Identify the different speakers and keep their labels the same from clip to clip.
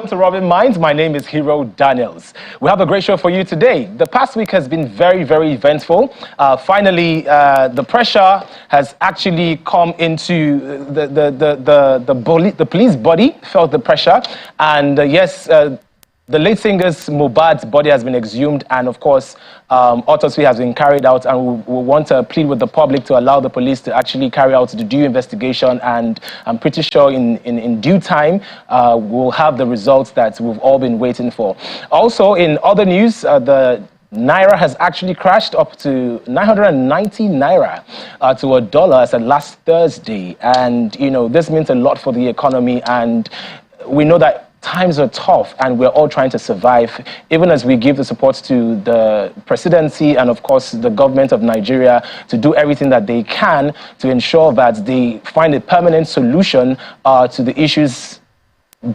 Speaker 1: Welcome to Rubbin Minds. My name is Hero Daniels. We have a great show for you today. The past week has been very, very eventful. Finally, the pressure has actually come into the police body, felt the pressure. And yes, the late singer's Mohbad's body has been exhumed, and of course, autopsy has been carried out, and we want to plead with the public to allow the police to actually carry out the due investigation, and I'm pretty sure in due time, we'll have the results that we've all been waiting for. Also, in other news, the Naira has actually crashed up to 990 Naira to $1 as of last Thursday, and you know, this means a lot for the economy, and we know that times are tough and we're all trying to survive, even as we give the support to the presidency and of course the government of Nigeria to do everything that they can to ensure that they find a permanent solution to the issues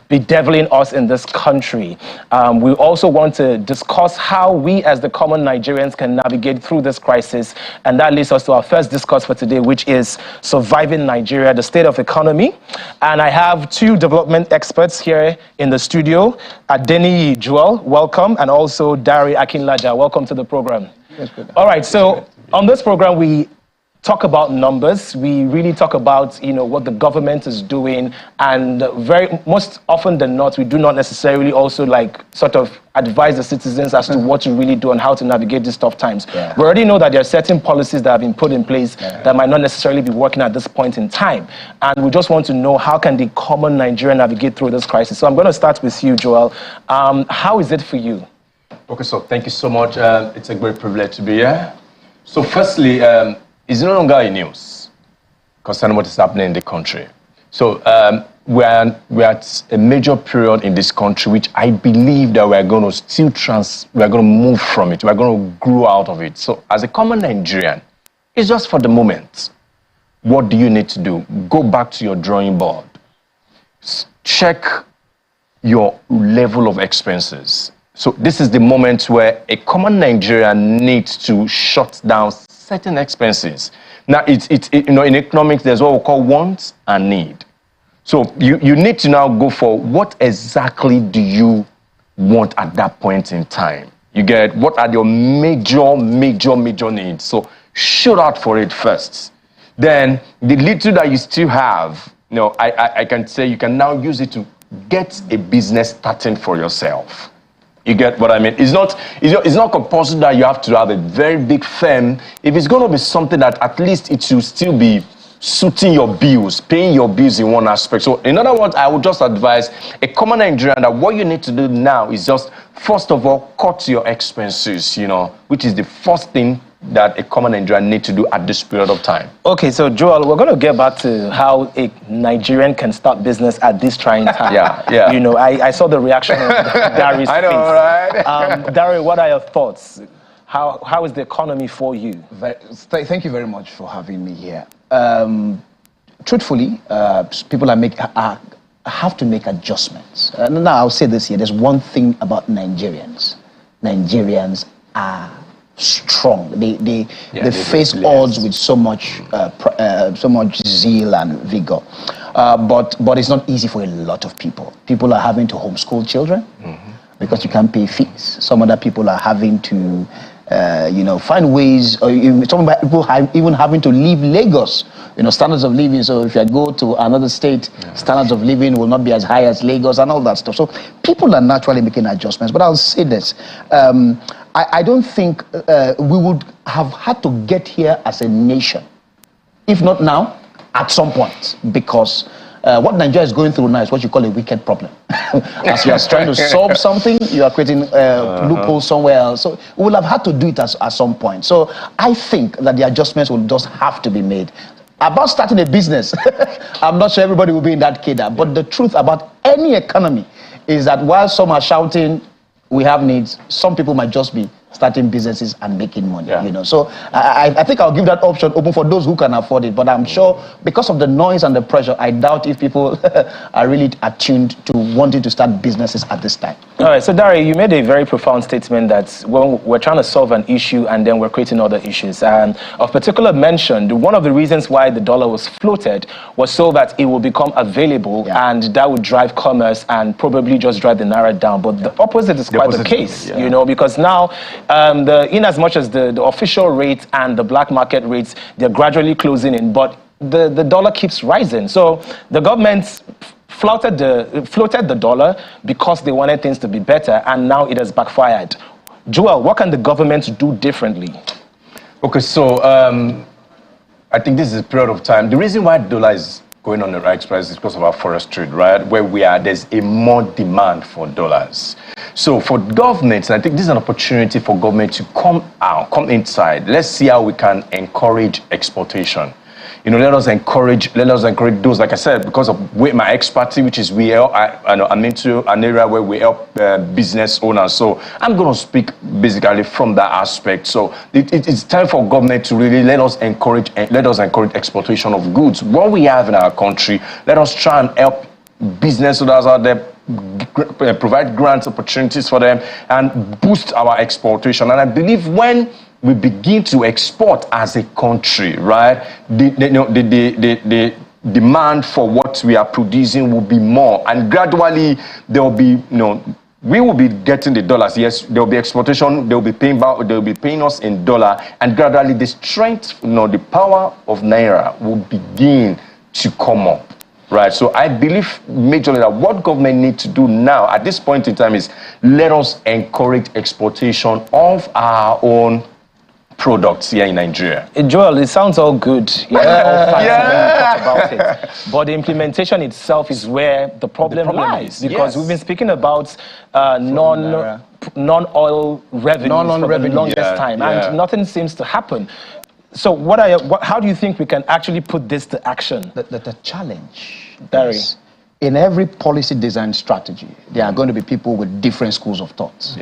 Speaker 1: bedeviling us in this country. We also want to discuss how we as the common Nigerians can navigate through this crisis, and that leads us to our first discuss for today, which is surviving Nigeria, the state of economy. And I have two development experts here in the studio, Adeni Joel, welcome, and also Dari Akinlaja, welcome to the program.
Speaker 2: Yes,
Speaker 1: all right, so on this program we talk about numbers. We really talk about, you know, what the government is doing, and most often than not, we do not necessarily also like sort of advise the citizens as to what to really do and how to navigate these tough times.
Speaker 2: Yeah.
Speaker 1: We already know that there are certain policies that have been put in place that might not necessarily be working at this point in time, and we just want to know how can the common Nigerian navigate through this crisis. So I'm going to start with you, Joel. How is it for you?
Speaker 3: Okay, so thank you so much. It's a great privilege to be here. So firstly, it's no longer a news concerning what is happening in the country. So we're at a major period in this country, which I believe that we're going to move from it. We're going to grow out of it. So as a common Nigerian, it's just for the moment. What do you need to do? Go back to your drawing board. Check your level of expenses. So this is the moment where a common Nigerian needs to shut down certain expenses. Now, you know, in economics, there's what we call wants and need. So you need to now go for what exactly do you want at that point in time. You get what are your major needs. So shoot out for it first. Then the little that you still have, you know, I can say you can now use it to get a business starting for yourself. You get what I mean? It's not compulsory that you have to have a very big firm. If it's going to be something that at least it should still be suiting your bills, paying your bills in one aspect. So in other words, I would just advise a common Nigerian that what you need to do now is just, first of all, cut your expenses, you know, which is the first thing that a common Nigerian need to do at this period of time.
Speaker 1: Okay, so Joel, we're going to get back to how a Nigerian can start business at this trying time.
Speaker 3: Yeah.
Speaker 1: You know, I saw the reaction of Dari's
Speaker 3: I know,
Speaker 1: face.
Speaker 3: right?
Speaker 1: Dari, what are your thoughts? How is the economy for you?
Speaker 2: Thank you very much for having me here. Truthfully, people have to make adjustments. Now, I'll say this here. There's one thing about Nigerians. Nigerians are strong. They face odds with so much zeal and vigor. But it's not easy for a lot of people. People are having to homeschool children because you can't pay fees. Some other people are having to find ways, or some people even having to leave Lagos. You know, standards of living. So if you go to another state, standards of living will not be as high as Lagos and all that stuff. So people are naturally making adjustments. But I'll say this. I don't think we would have had to get here as a nation, if not now, at some point, because what Nigeria is going through now is what you call a wicked problem. As you are trying to solve something, you are creating loopholes somewhere else. So we will have had to do it at some point. So I think that the adjustments will just have to be made. About starting a business, I'm not sure everybody will be in that cadre, but the truth about any economy is that while some are shouting, we have needs, some people might just be starting businesses and making money. So I think I'll give that option open for those who can afford it. But I'm sure because of the noise and the pressure, I doubt if people are really attuned to wanting to start businesses at this time.
Speaker 1: All right, so Dari, you made a very profound statement that when we're trying to solve an issue and then we're creating other issues. And of particular mention, one of the reasons why the dollar was floated was so that it will become available, and that would drive commerce and probably just drive the naira down. But the opposite is quite the case, because now, in as much as the official rate and the black market rates, they're gradually closing in, but the dollar keeps rising. So the government floated the dollar because they wanted things to be better, and now it has backfired. Joel, what can the government do differently?
Speaker 3: Okay, so I think this is a period of time. The reason why dollar is going on the rise is because of our forest trade, right? Where we are, there's a more demand for dollars. So for governments, I think this is an opportunity for government to come inside. Let's see how we can encourage exportation. Let us encourage those, like I said, because of my expertise, which is I'm into an area where we help business owners. So I'm going to speak basically from that aspect. So it's time for government to really let us encourage exportation of goods. What we have in our country, let us try and help business owners out there, provide grants opportunities for them, and boost our exportation. And I believe when we begin to export as a country, right, the demand for what we are producing will be more, and gradually there will be, we will be getting the dollars. Yes, there will be exportation. They will be paying us in dollar, and gradually the strength, the power of naira will begin to come up. Right, so I believe majorly that what government needs to do now at this point in time is let us encourage exportation of our own products here in Nigeria.
Speaker 1: Joel, it sounds all good. Talk about it. But the implementation itself is where the problem lies, because we've been speaking about non-oil revenues for the longest time, and nothing seems to happen. So how do you think we can actually put this to action?
Speaker 2: The challenge is, in every policy design strategy, there are going to be people with different schools of thoughts.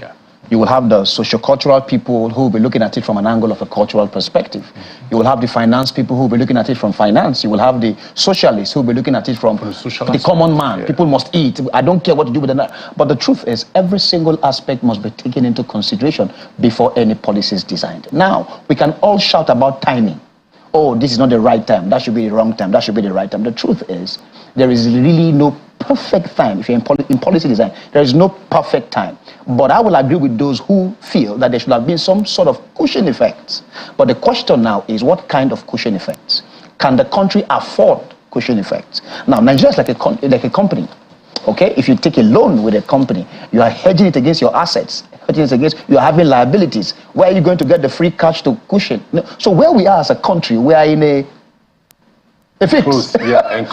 Speaker 2: You will have the socio-cultural people who will be looking at it from an angle of a cultural perspective. You will have the finance people who will be looking at it from finance. You will have the socialists who will be looking at it from the common man. People must eat. I don't care what to do with that. But the truth is, every single aspect must be taken into consideration before any policy is designed. Now, we can all shout about timing. Oh, this is not the right time. That should be the wrong time. That should be the right time. The truth is, there is really no perfect time. If you're in policy design, there is no perfect time. But I will agree with those who feel that there should have been some sort of cushion effects. But the question now is, what kind of cushion effects? Can the country afford cushion effects? Now, Nigeria is like a company. Okay, if you take a loan with a company, you are hedging it against your assets. You are having liabilities. Where are you going to get the free cash to cushion? So where we are as a country, we are in a fix.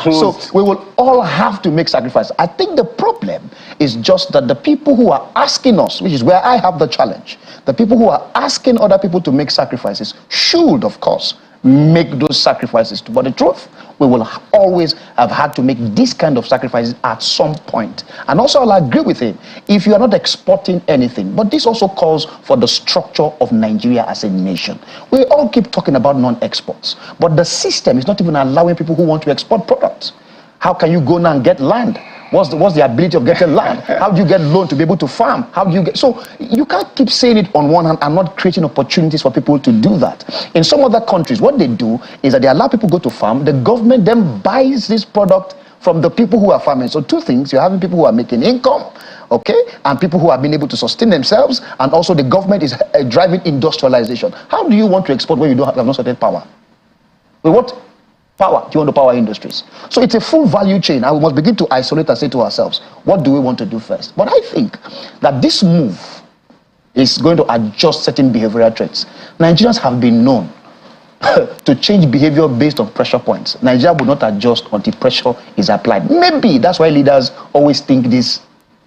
Speaker 2: So we will all have to make sacrifices. I think the problem is just that the people who are asking us, which is where I have the challenge, the people who are asking other people to make sacrifices should, of course, make those sacrifices too. But the truth, we will always have had to make this kind of sacrifices at some point. And also, I'll agree with him, if you are not exporting anything, but this also calls for the structure of Nigeria as a nation. We all keep talking about non-exports, but the system is not even allowing people who want to export products. How can you go now and get land? What's the ability of getting land? How do you get loan to be able to farm? How do you get... So you can't keep saying it on one hand and not creating opportunities for people to do that. In some other countries, what they do is that they allow people to go to farm. The government then buys this product from the people who are farming. So two things, you're having people who are making income, okay, and people who have been able to sustain themselves, and also the government is driving industrialization. How do you want to export when you don't have no certain power? With what power do you want to power industries? So it's a full value chain, and we must begin to isolate and say to ourselves, what do we want to do first? But I think that this move is going to adjust certain behavioral traits. Nigerians have been known to change behavior based on pressure points. Nigeria will not adjust until pressure is applied. Maybe that's why leaders always think this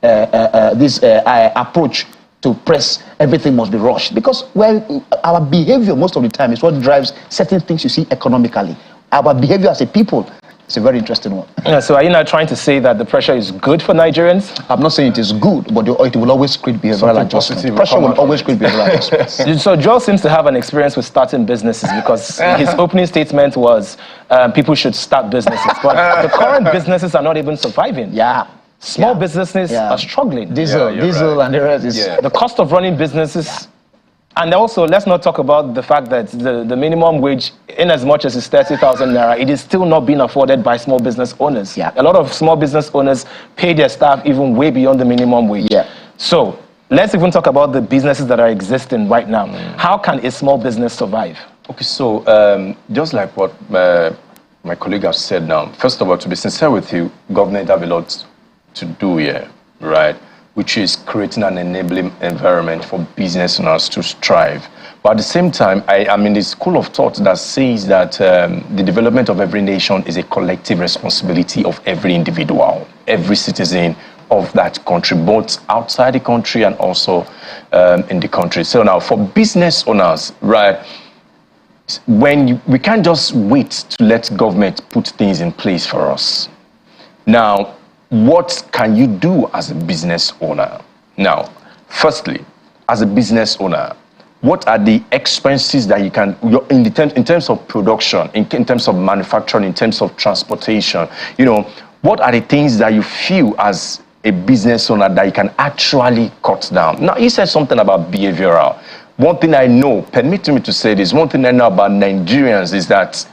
Speaker 2: approach to press everything must be rushed, because our behavior most of the time is what drives certain things you see economically. Our behavior as a people It's a very interesting one.
Speaker 1: Yeah, so are you now trying to say that the pressure is good for Nigerians?
Speaker 2: I'm not saying it is good, but it will always create behavioral adjustments. Pressure will always create behavioral adjustments.
Speaker 1: So Joel seems to have an experience with starting businesses, because his opening statement was people should start businesses. But the current businesses are not even surviving.
Speaker 2: Yeah.
Speaker 1: Small businesses are struggling.
Speaker 2: Diesel
Speaker 3: right.
Speaker 2: and the rest is...
Speaker 1: The cost of running businesses. And also, let's not talk about the fact that the minimum wage, in as much as it's 30,000 naira, it is still not being afforded by small business owners.
Speaker 2: Yeah.
Speaker 1: A lot of small business owners pay their staff even way beyond the minimum wage.
Speaker 2: Yeah.
Speaker 1: So let's even talk about the businesses that are existing right now. How can a small business survive?
Speaker 3: Okay, so just like what my colleague has said now, first of all, to be sincere with you, government have a lot to do here, right? Which is creating an enabling environment for business owners to strive. But at the same time, I'm in the school of thought that says that the development of every nation is a collective responsibility of every individual, every citizen of that country, both outside the country and also in the country. So now, for business owners, right, we can't just wait to let government put things in place for us. Now, what can you do as a business owner? Now, firstly, as a business owner, what are the expenses that you can, in terms of production, in terms of manufacturing, in terms of transportation, what are the things that you feel as a business owner that you can actually cut down? Now, you said something about behavioral. One thing I know, permit me to say this, one thing I know about Nigerians is that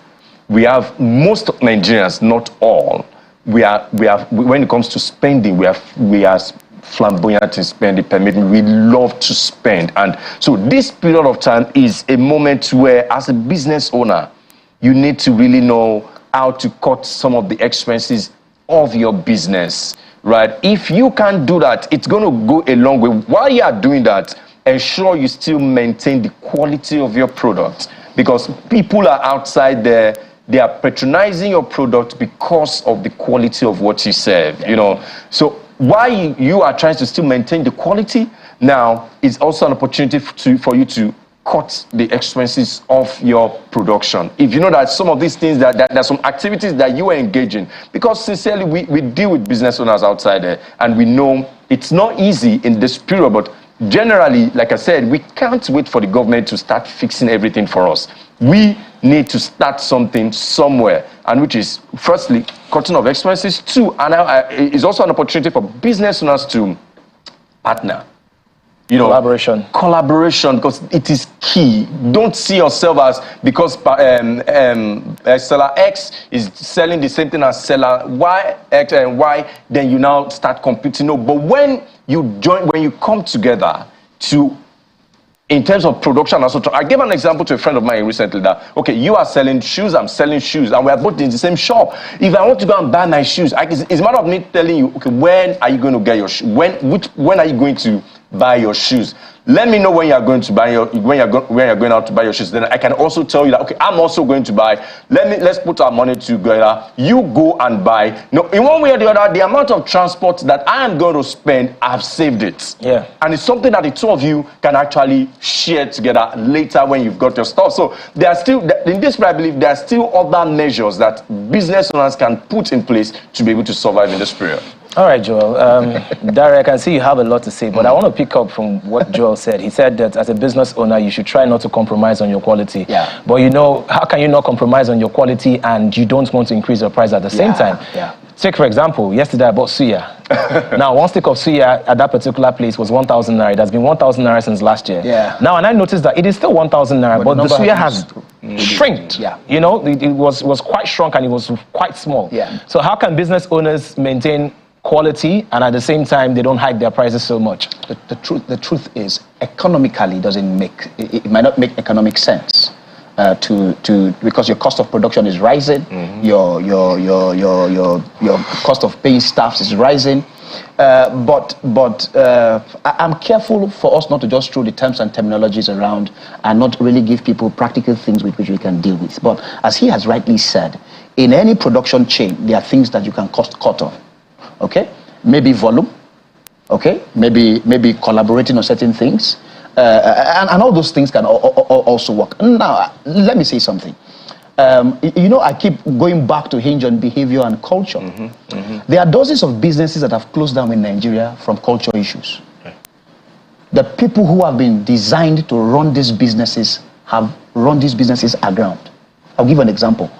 Speaker 3: most Nigerians, not all, we have when it comes to spending, we are flamboyant in spending, permit me, we love to spend. And so this period of time is a moment where, as a business owner, you need to really know how to cut some of the expenses of your business, right? If you can't do that, it's going to go a long way. While you are doing that, ensure you still maintain the quality of your product, because people are outside there. They are patronizing your product because of the quality of what you serve, So while you are trying to still maintain the quality, now it's also an opportunity for you to cut the expenses of your production. If you know that some of these things, that there's some activities that you are engaging, because sincerely, we deal with business owners outside there, and we know it's not easy in this period, but generally, like I said, we can't wait for the government to start fixing everything for us. We need to start something somewhere, and which is, firstly, cutting of expenses. Two, and it's also an opportunity for business owners to partner. Collaboration, because it is key. Don't see yourself as, because seller X is selling the same thing as seller Y, X and Y, then you now start competing. No, but when you come together in terms of production, also, I gave an example to a friend of mine recently that, okay, you are selling shoes, I'm selling shoes, and we are both in the same shop. If I want to go and buy my shoes, it's a matter of me telling you, okay, when are you going to get your shoes? When are you going to buy your shoes? Let me know when you are going to buy when you're going out to buy your shoes. Then I can also tell you that, okay, I'm also going to buy. Let's put our money together. You go and buy. No, in one way or the other, the amount of transport that I am going to spend, I've saved it.
Speaker 1: Yeah.
Speaker 3: And it's something that the two of you can actually share together later when you've got your stuff. So there are still, in this, I believe, there are still other measures that business owners can put in place to be able to survive in this period.
Speaker 1: All right, Joel. Dari, I can see you have a lot to say, but I want to pick up from what Joel said. He said that as a business owner, you should try not to compromise on your quality.
Speaker 2: Yeah.
Speaker 1: But how can you not compromise on your quality and you don't want to increase your price at the same time?
Speaker 2: Yeah.
Speaker 1: Take, for example, yesterday I bought suya. Now, one stick of suya at that particular place was 1,000 naira. It has been 1,000 naira since last year.
Speaker 2: Yeah.
Speaker 1: Now, and I noticed that it is still 1,000 naira, but the suya has shrinked.
Speaker 2: Yeah.
Speaker 1: It was quite shrunk and it was quite small.
Speaker 2: Yeah.
Speaker 1: So how can business owners maintain quality and at the same time they don't hike their prices so much?
Speaker 2: The truth is, economically it might not make economic sense because your cost of production is rising, your cost of paying staff is rising, but I'm careful for us not to just throw the terms and terminologies around and not really give people practical things with which we can deal with. But as he has rightly said, in any production chain there are things that you can cut off. Okay, maybe volume. Okay, maybe collaborating on certain things, and all those things can also work. Now, let me say something. you know, I keep going back to hinge on behavior and culture. There are dozens of businesses that have closed down in Nigeria from culture issues. The people who have been designed to run these businesses have run these businesses aground. I'll give an example.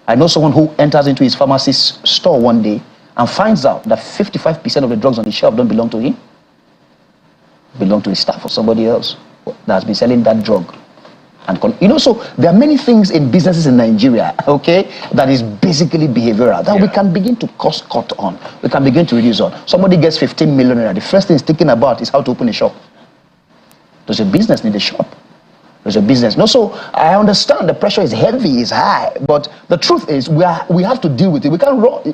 Speaker 2: I know someone who enters into his pharmacist store one day and finds out that 55% of the drugs on the shelf don't belong to him, belong to his staff or somebody else that has been selling that drug. And you know, so there are many things in businesses in Nigeria, okay, that is basically behavioral that we can begin to cost cut on. We can begin to reduce on. Somebody gets 15 million naira. The first thing he's thinking about is how to open a shop. Does your business need a shop? There's a business. No, so I understand the pressure is heavy, is high, but the truth is we have to deal with it. We can't run.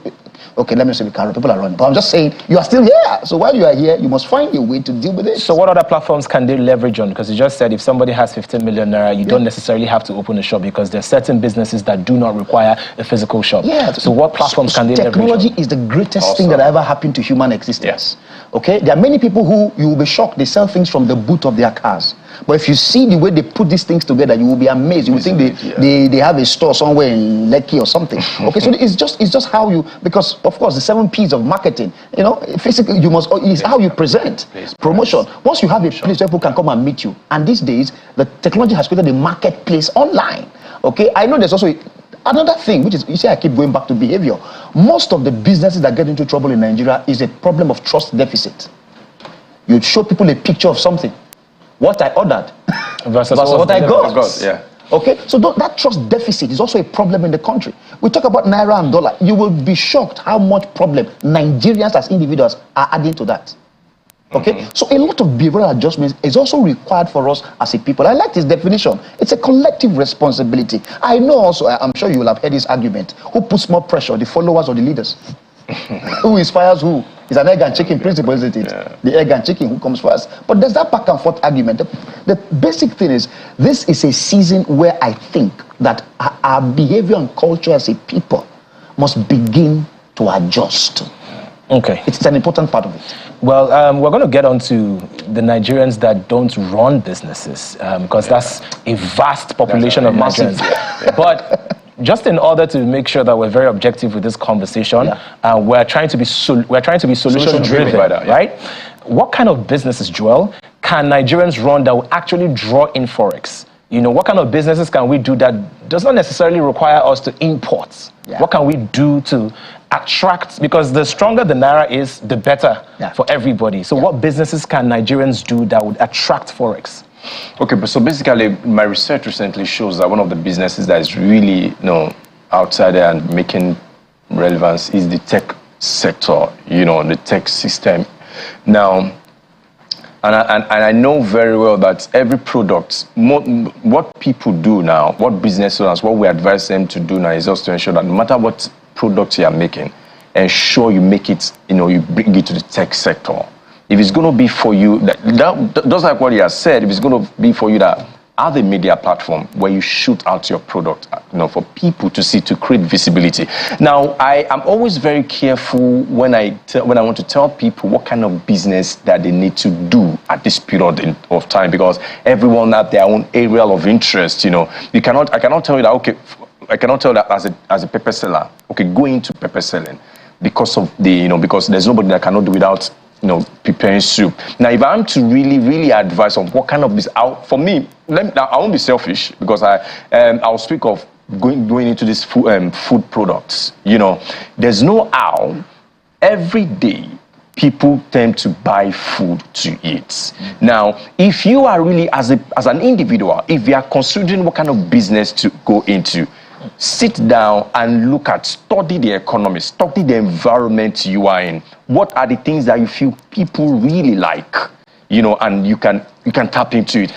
Speaker 2: Okay, let me say we can't run. People are running. But I'm just saying you are still here. So while you are here, you must find a way to deal with it.
Speaker 1: So what other platforms can they leverage on? Because you just said if somebody has 15 million naira, you don't necessarily have to open a shop because there are certain businesses that do not require a physical shop.
Speaker 2: Yeah.
Speaker 1: So what platforms can they leverage on?
Speaker 2: Technology is the greatest thing that ever happened to human existence.
Speaker 3: Yes.
Speaker 2: Okay, there are many people who you will be shocked. They sell things from the boot of their cars. But if you see the way they put these things together, you will be amazed. You will think they have a store somewhere in Lekki or something. Okay, so it's just how you, because of course the 7 P's of marketing, you know, physically you must, it's how you present, promotion. Once you have a place where people can come and meet you, and these days the technology has created a marketplace online. Okay, I know there's also another thing, which is, you see, I keep going back to behavior. Most of the businesses that get into trouble in Nigeria is a problem of trust deficit. You show people a picture of something, what I ordered versus what I got.
Speaker 3: Yeah.
Speaker 2: Okay, so that trust deficit is also a problem in the country. We talk about naira and dollar. You will be shocked how much problem Nigerians as individuals are adding to that. Okay, so a lot of behavioral adjustments is also required for us as a people. I like this definition. It's a collective responsibility. I know also, I'm sure you will have heard this argument. Who puts more pressure, the followers or the leaders? Who inspires who? It's an egg and chicken principle, isn't it? Yeah. The egg and chicken, who comes first? But there's that back and forth argument. The basic thing is, this is a season where I think that our behavior and culture as a people must begin to adjust.
Speaker 1: Okay.
Speaker 2: It's an important part of it.
Speaker 1: Well, we're going to get on to the Nigerians that don't run businesses, because that's a vast population of Nigerians. But just in order to make sure that we're very objective with this conversation, we're trying to be solution driven, right? What kind of businesses, Joel, can Nigerians run that will actually draw in forex? You know, what kind of businesses can we do that does not necessarily require us to import? What can we do to attract, because the stronger the naira is, the better for everybody. So what businesses can Nigerians do that would attract forex?
Speaker 3: Okay, but so basically my research recently shows that one of the businesses that is really, outside there and making relevance is the tech sector, the tech system. Now, and I know very well that every product, what people do now, what business owners, what we advise them to do now is just to ensure that no matter what product you are making, ensure you make it, you bring it to the tech sector. If it's going to be for you, just like what he has said, if it's going to be for you that have a media platform where you shoot out your product, for people to see, to create visibility. Now, I am always very careful when I want to tell people what kind of business that they need to do at this period of time, because everyone have their own area of interest. I cannot tell you that. Okay, I cannot tell that as a pepper seller. Okay, go into pepper selling because of because there's nobody that cannot do without preparing soup. Now, if I'm to really advise on what kind of this, for me, I won't be selfish, because I'll speak of going into this food products. There's no how. Every day, people tend to buy food to eat. Now, if you are really, as an individual, if you are considering what kind of business to go into, sit down and study the economy, study the environment you are in. What are the things that you feel people really like, and you can tap into it.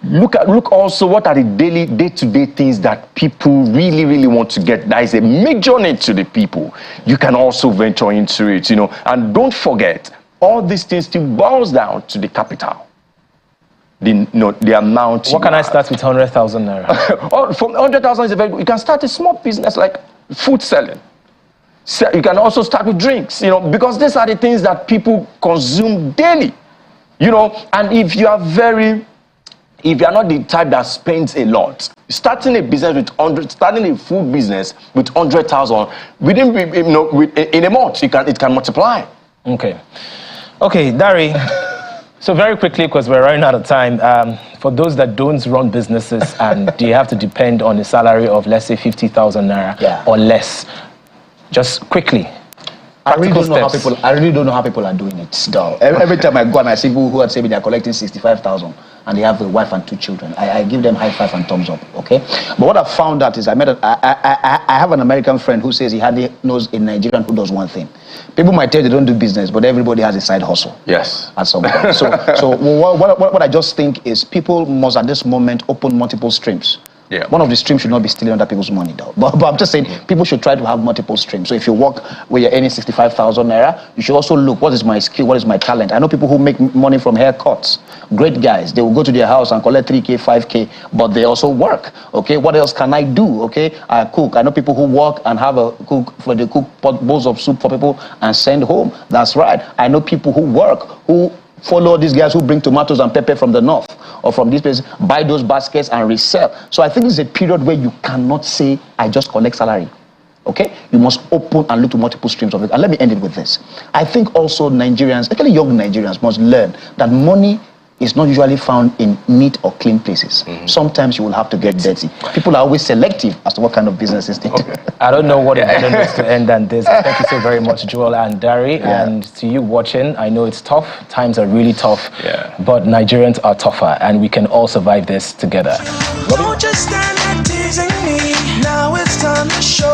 Speaker 3: Look also what are the day-to-day things that people really want to get. That is a major need to the people. You can also venture into it, and don't forget, all these things still boils down to the capital. The amount.
Speaker 1: What can I start with 100,000 naira?
Speaker 3: From 100,000 is a very good. You can start a small business like food selling. So you can also start with drinks, because these are the things that people consume daily, And if you are not the type that spends a lot, starting a business with 100, starting a food business with 100,000, within, in a month, it can multiply.
Speaker 1: Okay, Dari. So very quickly, because we're running out of time, for those that don't run businesses and they have to depend on a salary of, let's say, 50,000 naira or less, just quickly.
Speaker 2: I really don't know how people are doing it. Still, every time I go and I see people who are saying they're collecting 65,000 and they have a wife and 2 children, I give them high five and thumbs up. Okay, but what I found out is I have an American friend who says he hardly knows a Nigerian who does one thing. People might tell you they don't do business, but everybody has a side hustle.
Speaker 3: Yes.
Speaker 2: At some point. So what I just think is people must at this moment open multiple streams.
Speaker 3: Yeah.
Speaker 2: One of the streams should not be stealing other people's money, though. But I'm just saying, people should try to have multiple streams. So if you work where you're earning 65,000 naira, you should also look, what is my skill, what is my talent? I know people who make money from haircuts. Great guys. They will go to their house and collect 3K, 5K, but they also work. Okay, what else can I do? Okay, I cook. I know people who work and have a cook for the cook bowls of soup for people and send home. That's right. I know people who work, who follow these guys who bring tomatoes and pepper from the north or from these places, buy those baskets and resell. So I think it's a period where you cannot say, I just collect salary. Okay? You must open and look to multiple streams of it. And let me end it with this. I think also Nigerians, especially young Nigerians, must learn that money is not usually found in neat or clean places. Sometimes you will have to get dirty. People are always selective as to what kind of businesses they do.
Speaker 1: I don't know what is better ways to end than this. Thank you so very much, Joel and Dari. And to you watching, I know it's tough. Times are really tough. But Nigerians are tougher, and we can all survive this together.
Speaker 4: Don't just stand there teasing me. Now it's time to show.